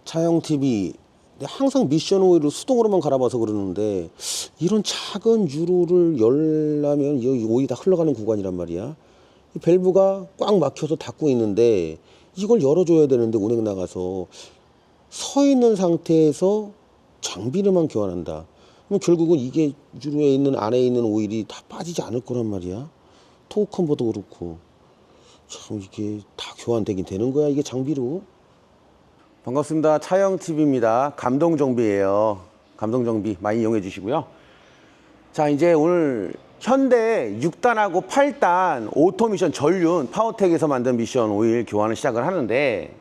차영 TV. 근데 항상 미션 오일을 수동으로만 갈아봐서 그러는데 이런 작은 유로를 열려면 이 오일이 다 흘러가는 구간이란 말이야. 이 밸브가 꽉 막혀서 닫고 있는데 이걸 열어줘야 되는데 운행 나가서 서 있는 상태에서 장비를만 교환한다. 그럼 결국은 이게 유로에 있는 안에 있는 오일이 다 빠지지 않을 거란 말이야. 토크 컨버도 그렇고 참 이게 다 교환되긴 되는 거야 이게 장비로. 반갑습니다. 차영TV입니다. 감동정비예요. 감동정비 많이 이용해 주시고요. 자, 이제 오늘 현대 6단하고 8단 오토미션 전륜 파워텍에서 만든 미션 오일 교환을 시작을 하는데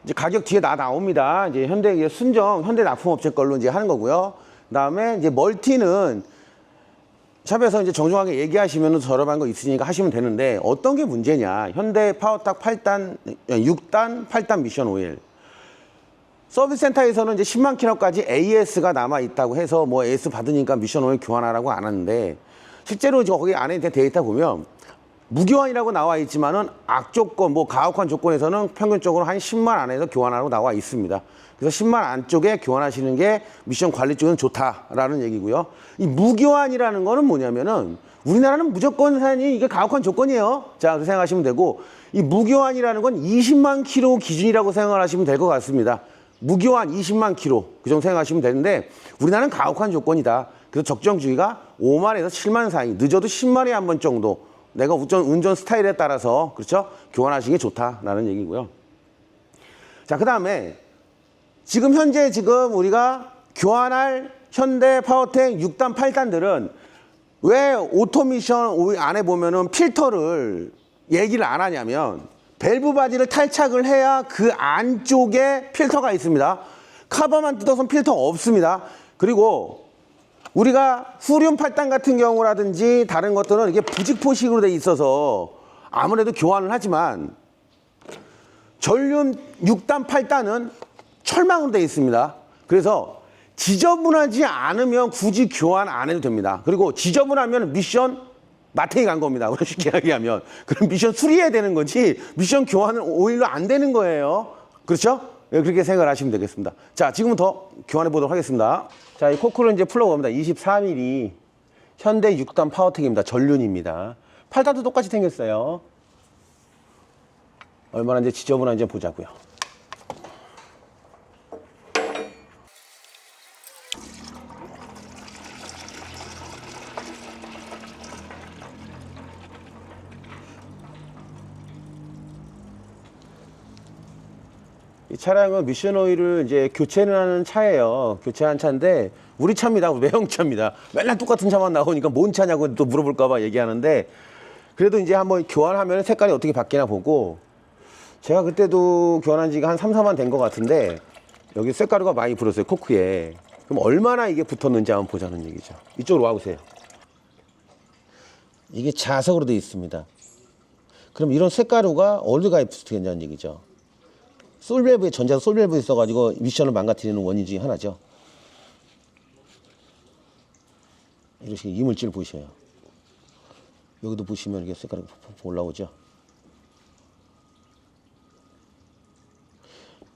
이제 가격 뒤에 나옵니다. 이제 현대 순정 현대 납품업체 걸로 이제 하는 거고요. 그다음에 이제 멀티는 샵에서 이제 정중하게 얘기하시면 저렴한 거 있으니까 하시면 되는데 어떤 게 문제냐? 현대 파워텍 8단, 6단, 8단 미션 오일. 서비스 센터에서는 이제 10만 킬로까지 AS가 남아 있다고 해서 뭐 AS 받으니까 미션 오일 교환하라고 안 하는데 실제로 거기 안에 데이터 보면 무교환이라고 나와 있지만은 악조건, 뭐 가혹한 조건에서는 평균적으로 한 10만 안에서 교환하라고 나와 있습니다. 그래서 10만 안쪽에 교환하시는 게 미션 관리 쪽에는 좋다라는 얘기고요. 이 무교환이라는 거는 뭐냐면은 우리나라는 무조건 사연이 이게 가혹한 조건이에요. 자, 그렇게 생각하시면 되고 이 무교환이라는 건 20만 킬로 기준이라고 생각하시면 될 것 같습니다. 무교환 20만 킬로 그 정도 생각하시면 되는데 우리나라는 가혹한 조건이다. 그래서 적정 주기가 5만에서 7만 사이, 늦어도 10만에 한 번 정도 내가 운전 스타일에 따라서 그렇죠? 교환하시는 게 좋다라는 얘기고요. 자, 그 다음에 지금 현재 우리가 교환할 현대 파워텍 6단, 8단들은 왜 오토미션 안에 보면은 필터를 얘기를 안 하냐면 밸브 바지를 탈착을 해야 그 안쪽에 필터가 있습니다. 카버만 뜯어서는 필터 없습니다. 그리고 우리가 후륜 8단 같은 경우라든지 다른 것들은 이게 부직포식으로 돼 있어서 아무래도 교환을 하지만 전륜 6단, 8단은 철망으로 돼 있습니다. 그래서 지저분하지 않으면 굳이 교환 안 해도 됩니다. 그리고 지저분하면 미션 마탱이 간 겁니다. 쉽게 얘기하면. 그럼 미션 수리해야 되는 거지 미션 교환은 오일로 안 되는 거예요. 그렇죠? 네, 그렇게 생각을 하시면 되겠습니다. 자, 지금부터 교환해 보도록 하겠습니다. 자, 이 코크를 이제 풀러봅니다. 24mm 현대 6단 파워텍입니다. 전륜입니다. 8단도 똑같이 생겼어요. 얼마나 이제 지저분한지 보자고요. 이 차량은 미션 오일을 이제 교체를 하는 차예요. 교체한 차인데 우리 차입니다. 외형차입니다. 맨날 똑같은 차만 나오니까 뭔 차냐고 또 물어볼까봐 얘기하는데 그래도 이제 한번 교환하면 색깔이 어떻게 바뀌나 보고 제가 그때도 교환한 지가 한 3, 4만 된 것 같은데 여기 쇳가루가 많이 불었어요. 코크에. 그럼 얼마나 이게 붙었는지 한번 보자는 얘기죠. 이쪽으로 와보세요. 이게 자석으로 되어 있습니다. 그럼 이런 쇳가루가 어디가 붙겠냐는 얘기죠. 솔밸브에 전자도 솔밸브에 있어가지고 미션을 망가뜨리는 원인 중에 하나죠. 이런 식의 이물질 보이셔요. 여기도 보시면 이게 색깔이 올라오죠.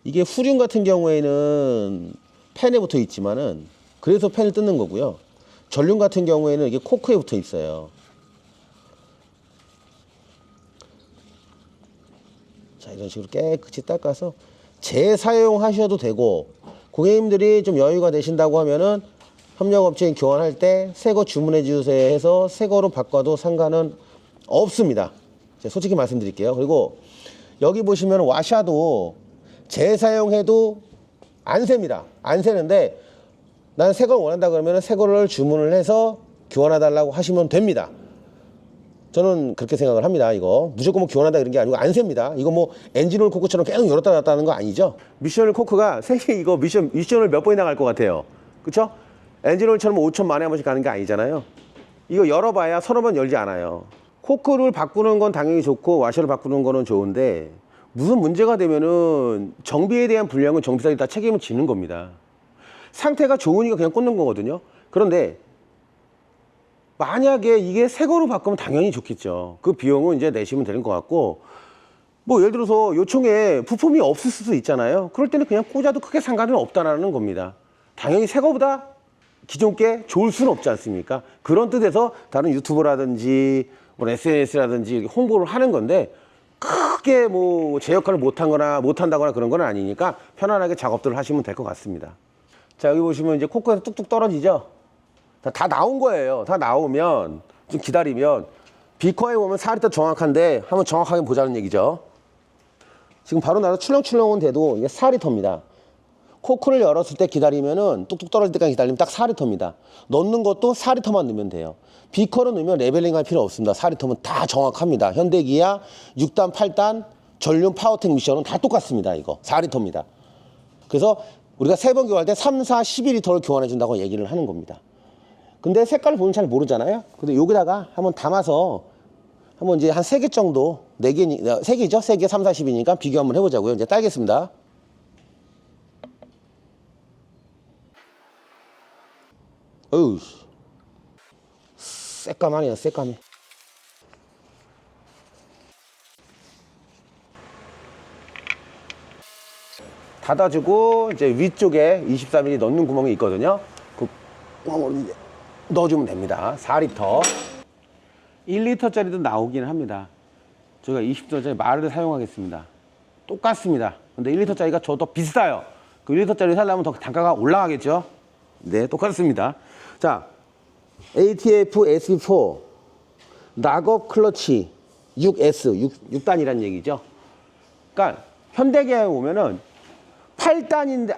이게 후륜 같은 경우에는 팬에 붙어 있지만은 그래서 팬을 뜯는 거고요. 전륜 같은 경우에는 이게 코크에 붙어 있어요. 자, 이런 식으로 깨끗이 닦아서 재사용하셔도 되고 고객님들이 좀 여유가 되신다고 하면은 협력업체에 교환할 때 새 거 주문해 주세요 해서 새 거로 바꿔도 상관은 없습니다. 제가 솔직히 말씀드릴게요. 그리고 여기 보시면 와샤도 재사용해도 안 셉니다. 안 새는데 난 새 걸 원한다 그러면 새 거를 주문을 해서 교환해 달라고 하시면 됩니다. 저는 그렇게 생각을 합니다. 이거 무조건 뭐 교환한다 그런 게 아니고 안 셉니다. 이거 뭐 엔진오일 코크처럼 계속 열었다 놨다 하는 거 아니죠? 미션오일 코크가 세계 이거 미션을 몇 번이나 갈 것 같아요. 그쵸? 엔진오일처럼 5천 만에 한 번씩 가는 게 아니잖아요. 이거 열어봐야 서너 번 열지 않아요. 코크를 바꾸는 건 당연히 좋고 와셔를 바꾸는 거는 좋은데 무슨 문제가 되면은 정비에 대한 불량은 정비사들이 다 책임을 지는 겁니다. 상태가 좋으니까 그냥 꽂는 거거든요. 그런데 만약에 이게 새 거로 바꾸면 당연히 좋겠죠. 그 비용은 이제 내시면 되는 것 같고 뭐 예를 들어서 요청에 부품이 없을 수도 있잖아요. 그럴 때는 그냥 꽂아도 크게 상관은 없다라는 겁니다. 당연히 새 거보다 기존 게 좋을 수는 없지 않습니까? 그런 뜻에서 다른 유튜브라든지 뭐 SNS라든지 홍보를 하는 건데 크게 뭐 제 역할을 못한다거나 그런 건 아니니까 편안하게 작업들을 하시면 될 것 같습니다. 자, 여기 보시면 이제 코크에서 뚝뚝 떨어지죠? 다 나온 거예요. 다 나오면 좀 기다리면 비커에 보면 살이 더 정확한데 한번 정확하게 보자는 얘기죠. 지금 바로 나서 출렁출렁은 돼도 이게 4리터입니다. 코크를 열었을 때 기다리면은 뚝뚝 떨어질 때까지 기다리면 딱 4리터입니다. 넣는 것도 4리터만 넣으면 돼요. 비커로 넣으면 레벨링 할 필요 없습니다. 4리터면 다 정확합니다. 현대기아 6단, 8단, 전륜 파워텍 미션은 다 똑같습니다. 이거 4리터입니다. 그래서 우리가 3번 교환할 때 3, 4, 12리터를 교환해 준다고 얘기를 하는 겁니다. 근데 색깔을 보면 잘 모르잖아요. 근데 여기다가 한번 담아서 한번 이제 한 3개 정도, 4개, 3개죠? 3개, 3, 4, 10이니까 비교 한번 해보자고요. 이제 따겠습니다. 어우, 새까만이야, 새까매. 닫아주고, 이제 위쪽에 24mm 넣는 구멍이 있거든요. 그 구멍으로 이제 넣어주면 됩니다. 4리터. 1리터짜리도 나오긴 합니다. 저희가 20리터짜리 말을 사용하겠습니다. 똑같습니다. 근데 1리터짜리가 저 더 비싸요. 그 1리터짜리 살려면 더 단가가 올라가겠죠? 네, 똑같습니다. 자, ATF SV4 낙업 클러치 6S 6단이라는 얘기죠. 그러니까 현대기아에 보면은 8단인데도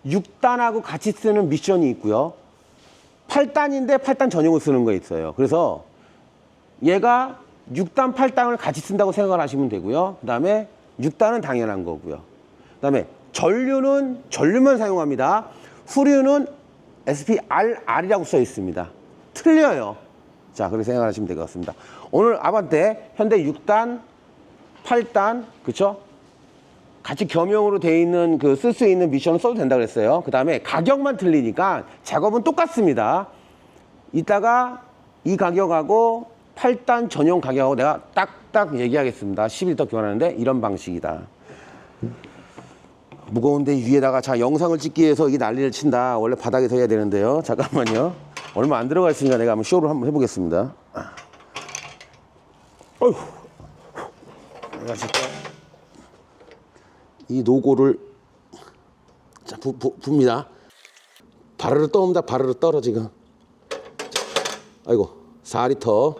6단하고 같이 쓰는 미션이 있고요. 8단인데 8단 전용을 쓰는 거 있어요. 그래서 얘가 6단, 8단을 같이 쓴다고 생각을 하시면 되고요. 그 다음에 6단은 당연한 거고요. 그 다음에 전류만 사용합니다. 후륜은 SPRR이라고 써 있습니다. 틀려요. 자, 그렇게 생각하시면 될 것 같습니다. 오늘 아반떼 현대 6단, 8단, 그쵸? 같이 겸용으로 돼 있는 쓸 수 있는 미션을 써도 된다고 그랬어요. 그 다음에 가격만 틀리니까 작업은 똑같습니다. 이따가 이 가격하고 8단 전용 가격하고 내가 딱딱 얘기하겠습니다. 11리터 교환하는데 이런 방식이다. 무거운데 위에다가 자 영상을 찍기 위해서 이 난리를 친다. 원래 바닥에서 해야 되는데요. 잠깐만요. 얼마 안 들어가 있으니까 내가 한번 쇼를 한번 해보겠습니다. 어휴. 내가 진짜 이 노고를 자 붑니다. 바르르 떠옵니다. 바르르 떨어 지금. 아이고 4리터.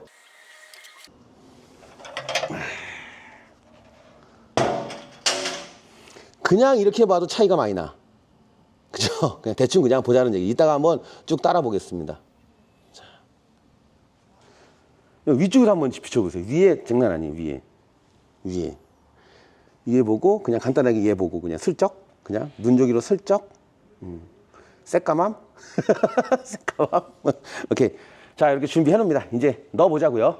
그냥 이렇게 봐도 차이가 많이 나. 그죠? 그냥 대충 그냥 보자는 얘기. 이따가 한번 쭉 따라 보겠습니다. 자. 위쪽으로 한번 비춰보세요. 위에 장난 아니에요. 위에 보고 그냥 간단하게 얘 보고 그냥 슬쩍 그냥 눈조기로 슬쩍 새까맘 새까맘 오케이. 자, 이렇게 준비해 놓습니다. 이제 넣어 보자고요.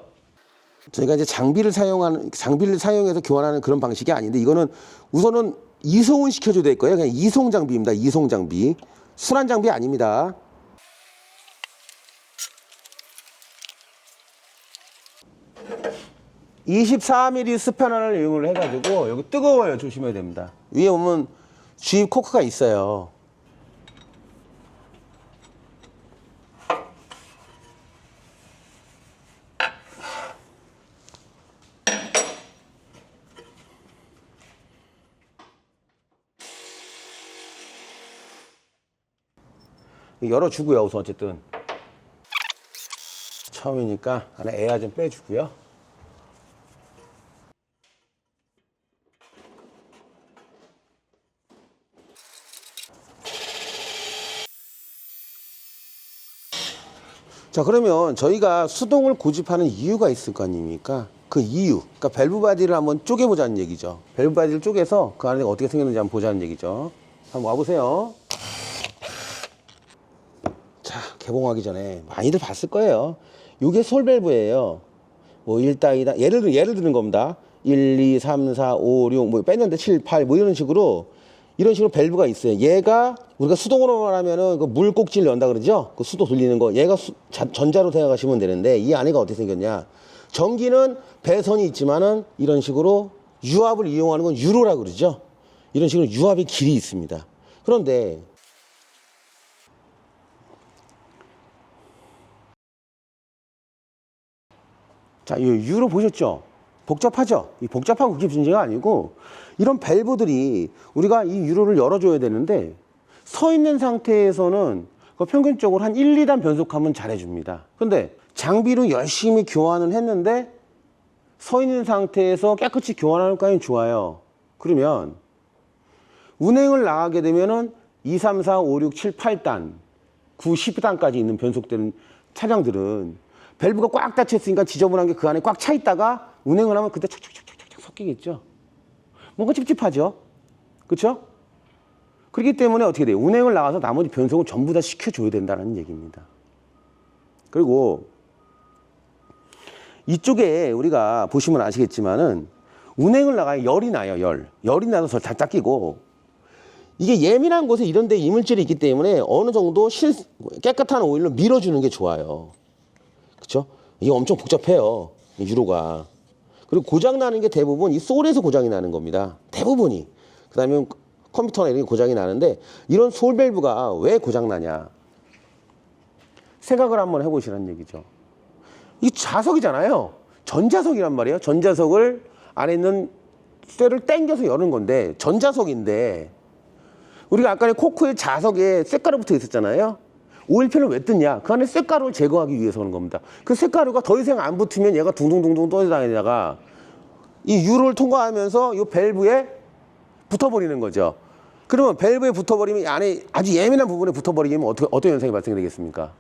저희가 이제 장비를 사용해서 교환하는 그런 방식이 아닌데 이거는 우선은 이송을 시켜줘야 될 거예요. 그냥 이송 장비입니다. 이송 장비. 순환 장비 아닙니다. (24mm) 스패너를 이용을 해가지고 여기 뜨거워요. 조심해야 됩니다. 위에 보면 주입 코크가 있어요. 열어주고요. 우선 어쨌든 처음이니까 안에 에어 좀 빼주고요. 자, 그러면 저희가 수동을 고집하는 이유가 있을 거 아닙니까? 그 이유, 그러니까 밸브 바디를 한번 쪼개보자는 얘기죠. 밸브 바디를 쪼개서 그 안에 어떻게 생겼는지 한번 보자는 얘기죠. 한번 와보세요. 자, 개봉하기 전에 많이들 봤을 거예요. 이게 솔밸브예요. 뭐 1단, 2단, 예를 드는 겁니다. 1, 2, 3, 4, 5, 6, 뭐 뺐는데 7, 8, 뭐 이런 식으로 밸브가 있어요. 얘가 우리가 수동으로만 하면은 그 물 꼭지를 연다 그러죠? 그 수도 돌리는 거. 얘가 전자로 생각하시면 되는데 이 안에가 어떻게 생겼냐? 전기는 배선이 있지만은 이런 식으로 유압을 이용하는 건 유로라 그러죠. 이런 식으로 유압의 길이 있습니다. 그런데 자, 이 유로 보셨죠? 복잡하죠? 이 복잡한 그게 문제가 아니고 이런 밸브들이 우리가 이 유로를 열어줘야 되는데 서 있는 상태에서는 평균적으로 한 1, 2단 변속하면 잘해줍니다. 근데 장비로 열심히 교환을 했는데 서 있는 상태에서 깨끗이 교환하는 까지는 좋아요. 그러면 운행을 나가게 되면은 2, 3, 4, 5, 6, 7, 8단, 9, 10단까지 있는 변속되는 차량들은 밸브가 꽉 닫혔으니까 지저분한 게 그 안에 꽉 차 있다가 운행을 하면 그때 착착착착착 섞이겠죠. 뭔가 찝찝하죠. 그렇죠? 그렇기 때문에 어떻게 돼요? 운행을 나가서 나머지 변속을 전부 다 시켜줘야 된다는 얘기입니다. 그리고 이쪽에 우리가 보시면 아시겠지만은 운행을 나가야 열이 나요. 열이 나서 잘 닦이고 이게 예민한 곳에 이런 데 이물질이 있기 때문에 어느 정도 깨끗한 오일로 밀어주는 게 좋아요. 그렇죠? 이게 엄청 복잡해요. 유로가. 그리고 고장 나는 게 대부분 이 솔에서 고장이 나는 겁니다. 대부분이. 그다음에 컴퓨터나 이런 게 고장이 나는데 이런 솔 밸브가 왜 고장 나냐? 생각을 한번 해보시라는 얘기죠. 이 자석이잖아요. 전자석이란 말이에요. 전자석을 안에 있는 쇠를 당겨서 여는 건데 전자석인데 우리가 아까 코크의 자석에 쇳가루 붙어 있었잖아요. 오일팬을 왜 뜯냐? 그 안에 쇳가루를 제거하기 위해서 그런 겁니다. 그 쇳가루가 더 이상 안 붙으면 얘가 둥둥둥둥 떠다니다가 이 유로를 통과하면서 이 밸브에 붙어버리는 거죠. 그러면 밸브에 붙어버리면 안에 아주 예민한 부분에 붙어버리면 어떤 현상이 발생되겠습니까?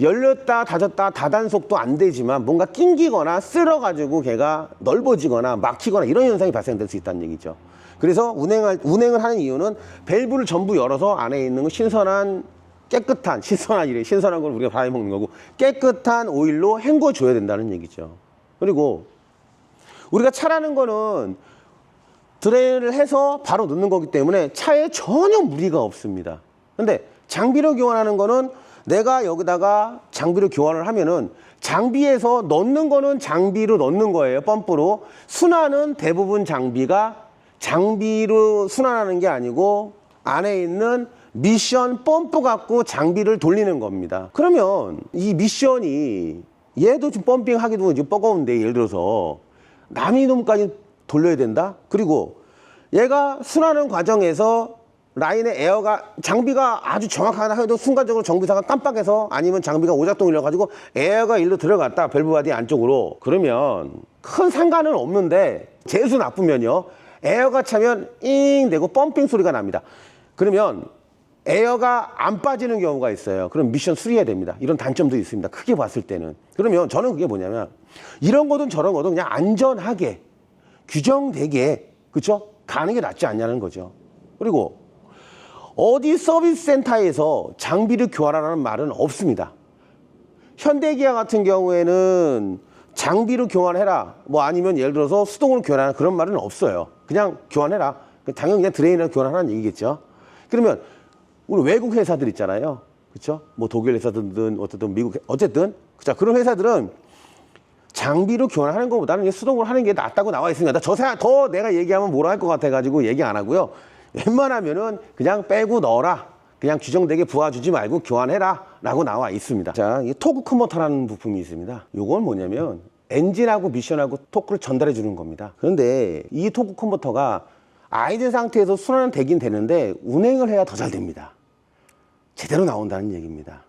열렸다 닫았다 다단속도 안 되지만 뭔가 낑기거나 쓸어가지고 걔가 넓어지거나 막히거나 이런 현상이 발생될 수 있다는 얘기죠. 그래서 운행을 하는 이유는 밸브를 전부 열어서 안에 있는 거 신선한 걸 우리가 바에 먹는 거고 깨끗한 오일로 헹궈줘야 된다는 얘기죠. 그리고 우리가 차라는 거는 드레인을 해서 바로 넣는 거기 때문에 차에 전혀 무리가 없습니다. 근데 장비로 교환하는 거는 내가 여기다가 장비로 교환을 하면은 장비에서 넣는 거는 장비로 넣는 거예요. 펌프로. 순환은 대부분 장비로 순환하는 게 아니고 안에 있는 미션 펌프 갖고 장비를 돌리는 겁니다. 그러면 이 미션이 얘도 지금 펌핑하기도 지금 버거운데 예를 들어서 남이 놈까지 돌려야 된다? 그리고 얘가 순환하는 과정에서 라인에 장비가 아주 정확하게 해도 순간적으로 정비사가 깜빡해서 아니면 장비가 오작동이려 가지고 에어가 일로 들어갔다 밸브 바디 안쪽으로 그러면 큰 상관은 없는데 재수 나쁘면요 에어가 차면 잉 되고 펌핑 소리가 납니다. 그러면 에어가 안 빠지는 경우가 있어요. 그럼 미션 수리해야 됩니다. 이런 단점도 있습니다. 크게 봤을 때는. 그러면 저는 그게 뭐냐면 이런 거든 저런 거든 그냥 안전하게 규정되게 그렇죠? 가는 게 낫지 않냐는 거죠. 그리고 어디 서비스 센터에서 장비를 교환하라는 말은 없습니다. 현대기아 같은 경우에는 장비로 교환해라 뭐 아니면 예를 들어서 수동으로 교환하라 그런 말은 없어요. 그냥 교환해라. 당연히 그냥 드레인으로 교환하라는 얘기겠죠. 그러면 우리 외국 회사들 있잖아요. 그렇죠? 뭐 독일 회사든 어쨌든 미국 어쨌든 자 그런 회사들은 장비로 교환하는 것보다는 수동으로 하는 게 낫다고 나와 있습니다. 더 내가 얘기하면 뭐라 할 것 같아가지고 얘기 안 하고요. 웬만하면은 그냥 빼고 넣어라. 그냥 규정되게 부어주지 말고 교환해라 라고 나와 있습니다. 자, 이 토크 컨버터라는 부품이 있습니다. 요건 뭐냐면 엔진하고 미션하고 토크를 전달해 주는 겁니다. 그런데 이 토크 컨버터가 아이들 상태에서 순환은 되긴 되는데 운행을 해야 더 잘 됩니다. 제대로 나온다는 얘기입니다.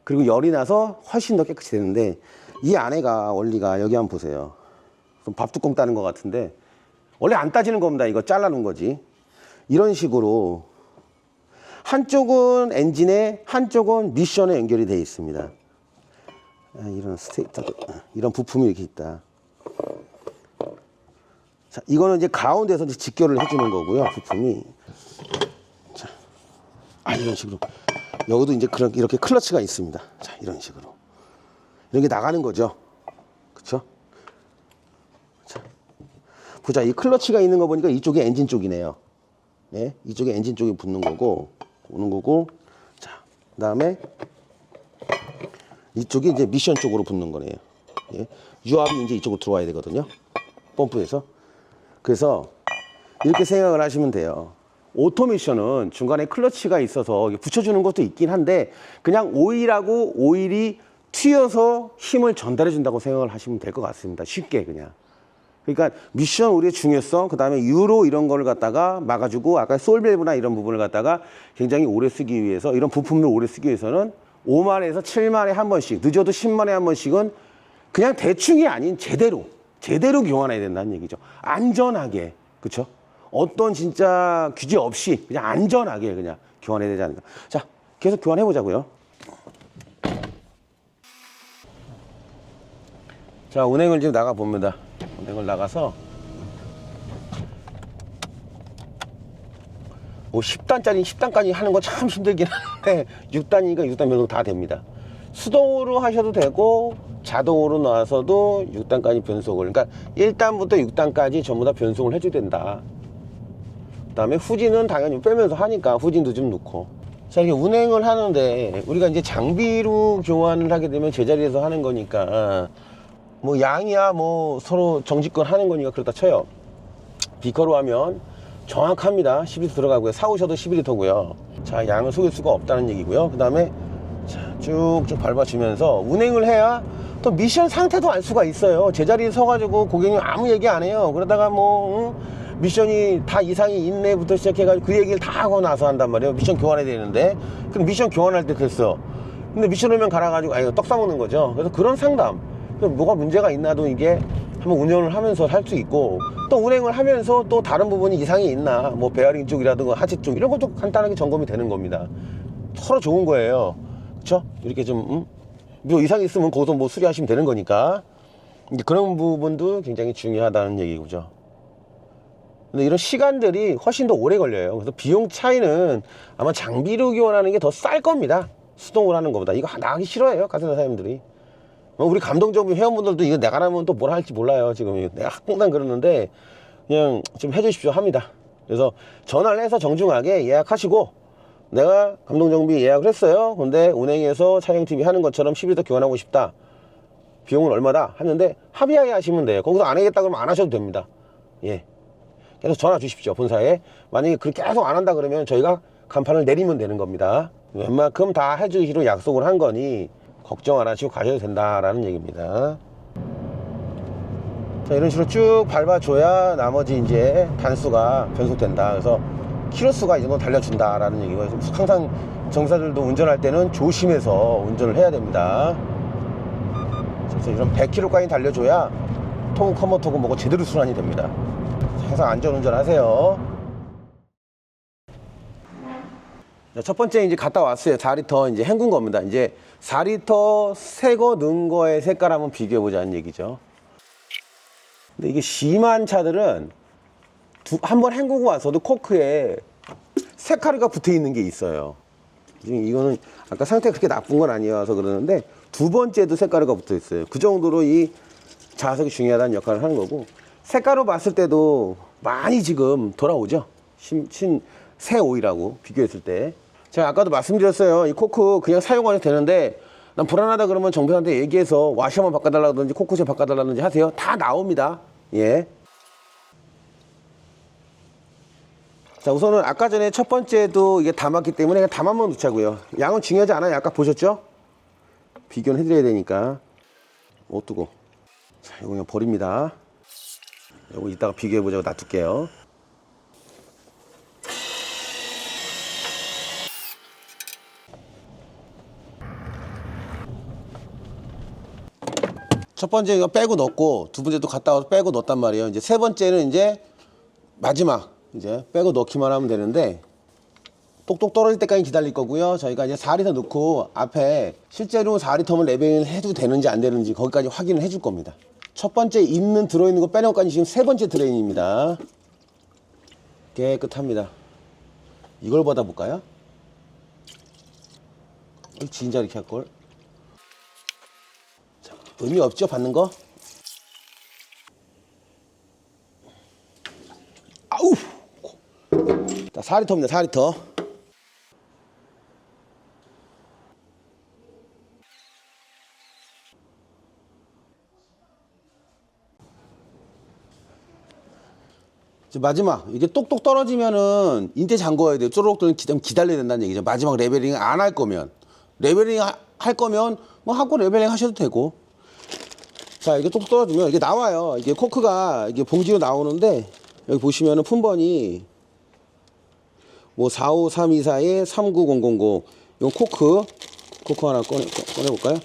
그리고 열이 나서 훨씬 더 깨끗이 되는데 이 안에가 원리가 여기 한번 보세요. 좀 밥뚜껑 따는 것 같은데 원래 안 따지는 겁니다. 이거 잘라놓은 거지. 이런 식으로 한쪽은 엔진에 한쪽은 미션에 연결이 되어 있습니다. 이런 부품이 이렇게 있다. 자, 이거는 이제 가운데서 이제 직결을 해주는 거고요. 부품이. 자, 이런 식으로. 여기도 이제 이렇게 클러치가 있습니다. 자, 이런 식으로. 이렇게 나가는 거죠. 그쵸? 자, 보자. 이 클러치가 있는 거 보니까 이쪽이 엔진 쪽이네요. 네, 이쪽에 엔진 쪽이 붙는 거고, 오는 거고, 자, 그 다음에 이쪽이 이제 미션 쪽으로 붙는 거네요. 예. 유압이 이제 이쪽으로 들어와야 되거든요. 펌프에서. 그래서 이렇게 생각을 하시면 돼요. 오토미션은 중간에 클러치가 있어서 붙여주는 것도 있긴 한데 그냥 오일하고 오일이 튀어서 힘을 전달해 준다고 생각을 하시면 될 것 같습니다. 쉽게 그냥. 그러니까 미션 오일의 중요성, 그 다음에 유로 이런 거를 갖다가 막아주고 아까 솔밸브나 이런 부분을 갖다가 굉장히 오래 쓰기 위해서 이런 부품을 오래 쓰기 위해서는 5만에서 7만에 한 번씩, 늦어도 10만에 한 번씩은 그냥 대충이 아닌 제대로 교환해야 된다는 얘기죠. 안전하게, 그렇죠? 어떤 진짜 규제 없이 그냥 안전하게 그냥 교환해야 되지 않을까. 자, 계속 교환해 보자고요. 자, 운행을 지금 나가 봅니다. 운행을 나가서 뭐 10단까지 하는 거 참 힘들긴 한데 6단이니까 6단 변속 다 됩니다. 수동으로 하셔도 되고 자동으로 나와서도 6단까지 변속을, 그러니까 1단부터 6단까지 전부 다 변속을 해줘야 된다. 그 다음에 후진은 당연히 빼면서 하니까 후진도 좀 넣고. 자, 이렇게 운행을 하는데 우리가 이제 장비로 교환을 하게 되면 제자리에서 하는 거니까 뭐 양이야 뭐 서로 정직권 하는 거니까 그렇다 쳐요. 비커로 하면 정확합니다. 11리터 들어가고요. 사오셔도 11리터고요. 자, 양을 속일 수가 없다는 얘기고요. 그 다음에 쭉쭉 밟아주면서 운행을 해야 또 미션 상태도 알 수가 있어요. 제자리에 서가지고 고객님 아무 얘기 안 해요. 그러다가 뭐 미션이 다 이상이 있네부터 시작해가지고 그 얘기를 다 하고 나서 한단 말이에요. 미션 교환해야 되는데 그럼 미션 교환할 때 됐어. 근데 미션 오면 갈아가지고 아 이거 떡 싸먹는 거죠. 그래서 그런 상담, 뭐가 문제가 있나도 이게 한번 운영을 하면서 할 수 있고, 또 운행을 하면서 또 다른 부분이 이상이 있나, 뭐 베어링 쪽이라든가 하체 쪽 이런 것도 간단하게 점검이 되는 겁니다. 서로 좋은 거예요. 그렇죠? 이렇게 좀 뭐 이상이 있으면 거기서 뭐 수리하시면 되는 거니까. 이제 그런 부분도 굉장히 중요하다는 얘기죠. 근데 이런 시간들이 훨씬 더 오래 걸려요. 그래서 비용 차이는 아마 장비로 교환하는 게 더 쌀 겁니다. 수동으로 하는 것보다. 이거 나가기 싫어해요, 가스나 사장님들이. 우리 감독적인 회원분들도 이거 내가 하면 또 뭘 할지 몰라요. 지금 내가 항상 그러는데 그냥 좀 해주십시오 합니다. 그래서 전화를 해서 정중하게 예약하시고, 내가 감독정비 예약을 했어요. 근데 운행해서 촬영TV 하는 것처럼 11리터 교환하고 싶다. 비용은 얼마다 하는데 합의하에 하시면 돼요. 거기서 안 하겠다 그러면 안 하셔도 됩니다. 예. 계속 전화 주십시오, 본사에. 만약에 그렇게 계속 안 한다 그러면 저희가 간판을 내리면 되는 겁니다. 웬만큼 다 해주기로 약속을 한 거니 걱정 안 하시고 가셔도 된다라는 얘기입니다. 자, 이런 식으로 쭉 밟아줘야 나머지 이제 단수가 변속된다. 그래서 키로수가 이 정도 달려준다라는 얘기고, 항상 정사들도 운전할 때는 조심해서 운전을 해야 됩니다. 그래서 이런 100km까지 달려줘야 토그 컨버터고 뭐고 제대로 순환이 됩니다. 항상 안전운전 하세요. 첫 번째 이제 갔다 왔어요. 4리터 이제 헹군 겁니다. 이제 4리터 새 거 넣은 거의 색깔 한번 비교해 보자는 얘기죠. 근데 이게 심한 차들은 한번 헹구고 와서도 코크에 색가루가 붙어 있는 게 있어요. 지금 이거는 아까 상태가 그렇게 나쁜 건 아니어서 그러는데 두 번째도 색가루가 붙어 있어요. 그 정도로 이 자석이 중요하다는 역할을 하는 거고, 색가루 봤을 때도 많이 지금 돌아오죠. 새 오일하고 비교했을 때. 제가 아까도 말씀드렸어요. 이 코크 그냥 사용하셔도 되는데 난 불안하다 그러면 정비사한테 얘기해서 와셔만 바꿔달라든지 코크셋 바꿔달라든지 하세요. 다 나옵니다. 예. 자, 우선은 아까 전에 첫 번째도 이게 담았기 때문에 그냥 담아만 놓자고요. 양은 중요하지 않아요. 아까 보셨죠? 비교는 해드려야 되니까. 오, 뜨거. 자, 이거 그냥 버립니다. 이거 이따가 비교해보자고 놔둘게요. 첫 번째 이거 빼고 넣고, 두 번째도 갔다 와서 빼고 넣었단 말이에요. 이제 세 번째는 이제 마지막 이제 빼고 넣기만 하면 되는데, 똑똑 떨어질 때까지 기다릴 거고요. 저희가 이제 4리터 넣고 앞에 실제로 4리터면 레벨 해도 되는지 안 되는지 거기까지 확인을 해줄 겁니다. 첫 번째 들어있는 거 빼는 것까지 지금 세 번째 드레인입니다. 깨끗합니다. 이걸 받아볼까요? 진짜 이렇게 할걸. 자, 의미 없죠, 받는 거? 아우! 자, 4리터입니다, 4리터. 이제 마지막 이게 똑똑 떨어지면은 인대 잠궈야 돼요. 쪼르륵 좀 기다려야 된다는 얘기죠. 마지막 레벨링 안 할 거면 레벨링 할 거면 뭐 하고 레벨링 하셔도 되고. 자, 이게 똑똑 떨어지면 이게 나와요. 이게 코크가 이게 봉지로 나오는데 여기 보시면은 품번이 뭐 45324에 39000. 이 코크 하나 꺼내볼까요?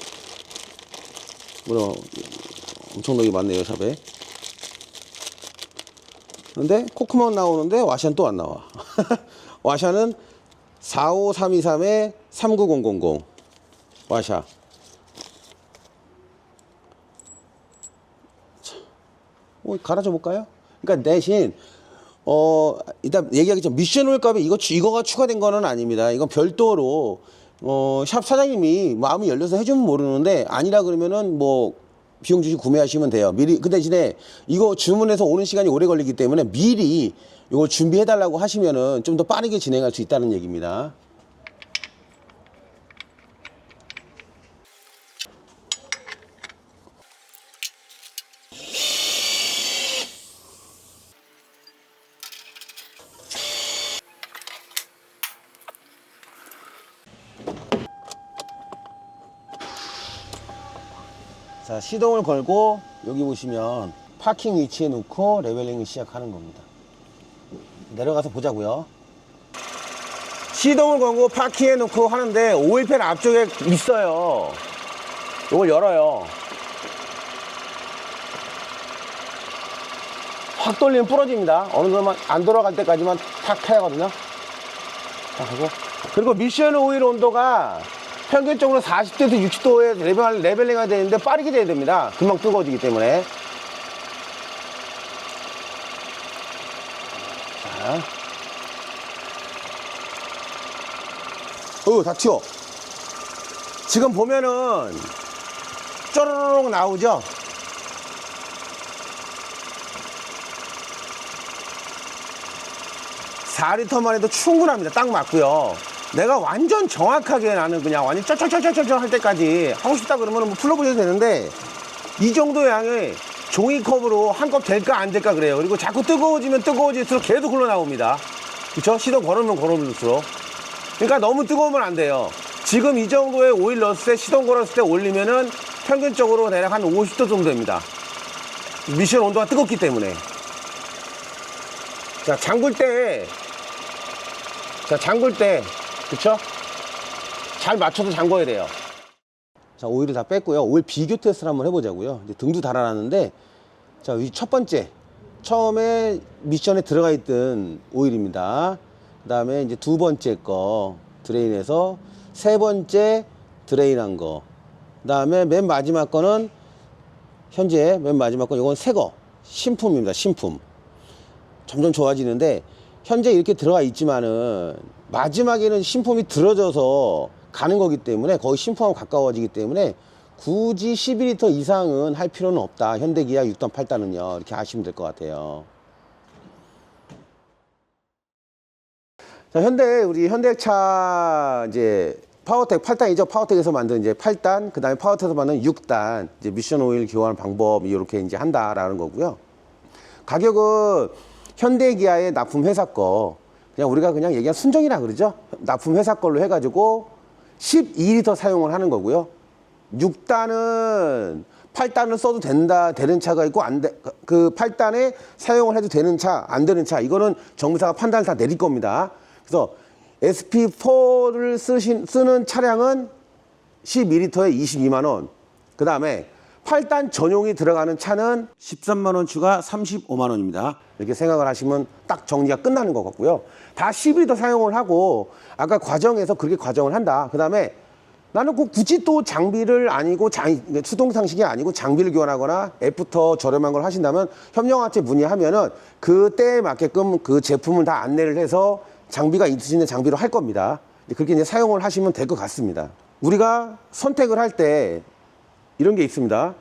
뭐 엄청나게 많네요, 샵에. 근데 코크만 나오는데 와샤는 또 안 나와. 와샤는 45323에 39000 와샤. 갈아줘 볼까요? 그러니까 대신 일단 얘기하기 전 미션 오일 값에 이거가 추가된 거는 아닙니다. 이건 별도로 샵 사장님이 마음이 열려서 해주면 모르는데 아니라 그러면은 뭐 비용 주시 구매하시면 돼요. 미리 그 대신에 이거 주문해서 오는 시간이 오래 걸리기 때문에 미리 이거 준비해 달라고 하시면은 좀 더 빠르게 진행할 수 있다는 얘기입니다. 자, 시동을 걸고 여기 보시면 파킹 위치에 놓고 레벨링을 시작하는 겁니다. 내려가서 보자고요. 시동을 걸고 파킹에 놓고 하는데 오일팬 앞쪽에 있어요. 이걸 열어요. 확 돌리면 부러집니다. 어느 정도만 안 돌아갈 때까지만 탁 타야 하거든요. 자, 하고 그리고 미션 오일 온도가 평균적으로 40도에서 60도에 레벨링이 되는데 빠르게 돼야 됩니다. 금방 뜨거워지기 때문에. 자. 다 튀어. 지금 보면은 쪼르륵 나오죠? (4리터만) 해도 충분합니다. 딱 맞고요. 내가 완전 정확하게 나는 그냥 완전 쩔쩔쩔쩔쩔 할 때까지 하고 싶다 그러면 뭐 풀러보셔도 되는데 이 정도 양의 종이컵으로 한 컵 될까 안 될까 그래요. 그리고 자꾸 뜨거워지면 뜨거워질수록 계속 흘러나옵니다. 그쵸? 시동 걸으면 걸을수록. 그러니까 너무 뜨거우면 안 돼요. 지금 이 정도의 오일 넣었을 때 시동 걸었을 때 올리면은 평균적으로 대략 한 50도 정도 됩니다. 미션 온도가 뜨겁기 때문에. 자, 잠글 때 그쵸? 잘 맞춰서 잠궈야 돼요. 자, 오일을 다 뺐고요. 오일 비교 테스트를 한번 해보자고요. 이제 등도 달아놨는데, 자, 이 첫 번째, 처음에 미션에 들어가 있던 오일입니다. 그 다음에 이제 두 번째 거 드레인해서 세 번째 드레인한 거. 그 다음에 맨 마지막 거는 현재 맨 마지막 거 이건 새 거, 신품입니다. 신품. 점점 좋아지는데 현재 이렇게 들어가 있지만은 마지막에는 신품이 들어져서 가는 거기 때문에 거의 신품하고 가까워지기 때문에 굳이 12리터 이상은 할 필요는 없다. 현대기아 6단 8단은요. 이렇게 하시면 될 것 같아요. 자, 우리 현대차 이제 파워텍 8단이죠. 파워텍에서 만든 이제 8단, 그 다음에 파워텍에서 만든 6단, 이제 미션 오일 교환 방법 이렇게 이제 한다라는 거고요. 가격은 현대기아의 납품 회사 거, 그냥 우리가 그냥 얘기한 순정이라 그러죠. 납품 회사 걸로 해가지고 12리터 사용을 하는 거고요. 6단은 8단을 써도 되는 차가 있고 그 8단에 사용을 해도 되는 차, 안 되는 차, 이거는 정비사가 판단을 다 내릴 겁니다. 그래서 SP4를 쓰는 차량은 12리터에 22만 원. 그 다음에 8단 전용이 들어가는 차는 13만 원 추가 35만 원입니다. 이렇게 생각을 하시면 딱 정리가 끝나는 것 같고요. 다 12리터 사용을 하고 아까 과정에서 그렇게 과정을 한다. 그 다음에 나는 꼭 굳이 또 장비를 아니고 수동 상식이 아니고 장비를 교환하거나 애프터 저렴한 걸 하신다면 협력업체 문의하면은 그때에 맞게끔 그 제품을 다 안내를 해서 장비가 있으신 장비로 할 겁니다. 그렇게 이제 사용을 하시면 될 것 같습니다. 우리가 선택을 할 때 이런 게 있습니다.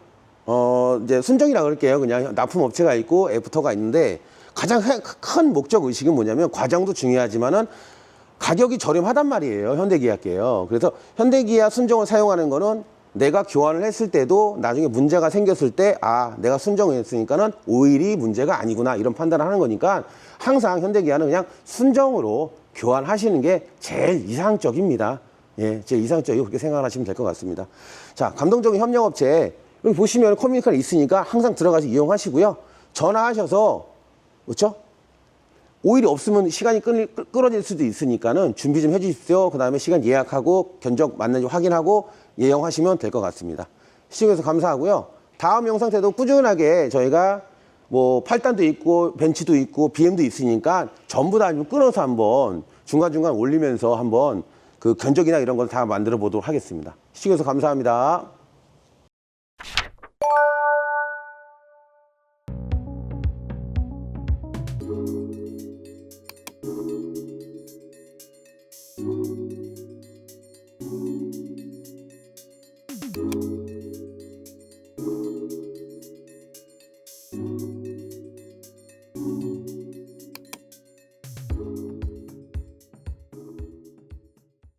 이제 순정이라 그럴게요. 그냥 납품 업체가 있고 애프터가 있는데 가장 큰 목적 의식은 뭐냐면 과정도 중요하지만은 가격이 저렴하단 말이에요. 현대기아께요. 그래서 현대기아 순정을 사용하는 거는 내가 교환을 했을 때도 나중에 문제가 생겼을 때 아, 내가 순정을 했으니까는 오일이 문제가 아니구나 이런 판단을 하는 거니까 항상 현대기아는 그냥 순정으로 교환하시는 게 제일 이상적입니다. 예, 제일 이상적이고 그렇게 생각하시면 될 것 같습니다. 자, 감동적인 협력업체 여기 보시면 커뮤니케이터가 있으니까 항상 들어가서 이용하시고요. 전화하셔서 그렇죠? 오일이 없으면 시간이 끌어질 수도 있으니까는 준비 좀 해주십시오. 그 다음에 시간 예약하고 견적 맞는지 확인하고 예용하시면 될 것 같습니다. 시청해주셔서 감사하고요. 다음 영상 때도 꾸준하게 저희가 뭐 8단도 있고 벤치도 있고 BM도 있으니까 전부 다 끊어서 한번 중간중간 올리면서 한번 그 견적이나 이런 걸 다 만들어 보도록 하겠습니다. 시청해주셔서 감사합니다.